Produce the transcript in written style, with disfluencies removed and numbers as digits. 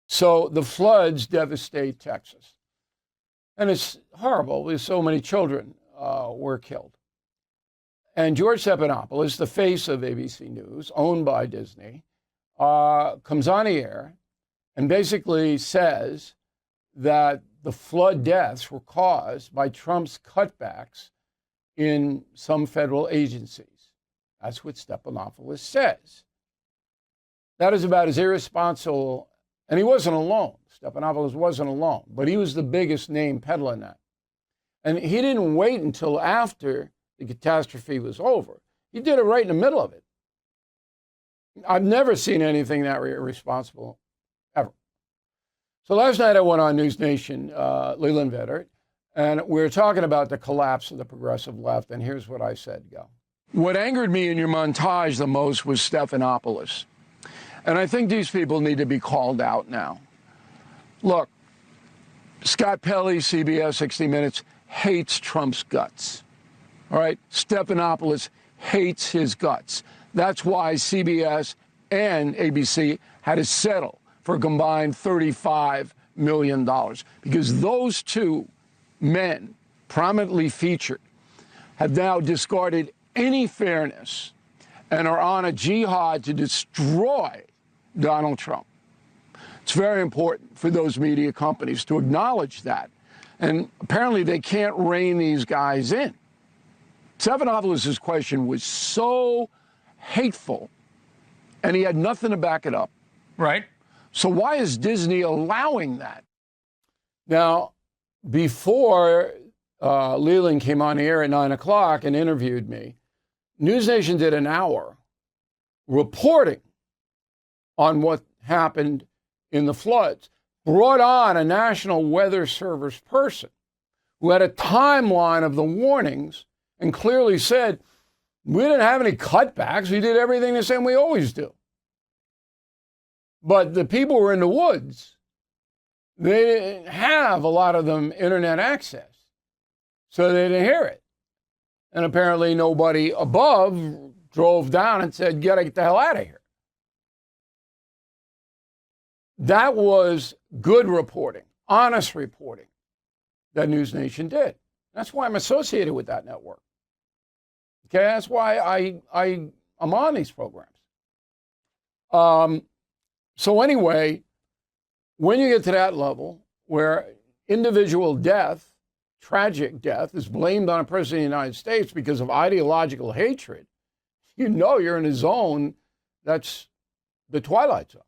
So the floods devastate Texas. And it's horrible because so many children were killed. And George Stephanopoulos, the face of ABC News, owned by Disney, comes on the air and basically says that the flood deaths were caused by Trump's cutbacks in some federal agencies. That's what Stephanopoulos says. That is about as irresponsible, and he wasn't alone. Stephanopoulos wasn't alone, but he was the biggest name peddling that. And he didn't wait until after the catastrophe was over. He did it right in the middle of it. I've never seen anything that irresponsible, ever. So last night I went on News Nation, Leland Vetter, and we were talking about the collapse of the progressive left, and here's what I said, go. What angered me in your montage the most was Stephanopoulos. And I think these people need to be called out now. Look, Scott Pelley, CBS 60 Minutes, hates Trump's guts. All right? Stephanopoulos hates his guts. That's why CBS and ABC had to settle for a combined $35 million, because those two men, prominently featured, have now discarded any fairness and are on a jihad to destroy Donald Trump. It's very important for those media companies to acknowledge that. And apparently they can't rein these guys in. Stephanopoulos' question was so hateful, and he had nothing to back it up. Right. So why is Disney allowing that? Now, before Leland came on the air at 9 o'clock and interviewed me, News Nation did an hour reporting on what happened in the floods, brought on a National Weather Service person who had a timeline of the warnings and clearly said, we didn't have any cutbacks. We did everything the same we always do. But the people were in the woods. They didn't have, a lot of them, internet access. So they didn't hear it. And apparently nobody above drove down and said, get the hell out of here. That was good reporting, honest reporting that News Nation did. That's why I'm associated with that network. Okay, that's why I'm on these programs. So anyway, when you get to that level where individual death, tragic death, is blamed on a president of the United States because of ideological hatred, you know you're in a zone that's the Twilight Zone.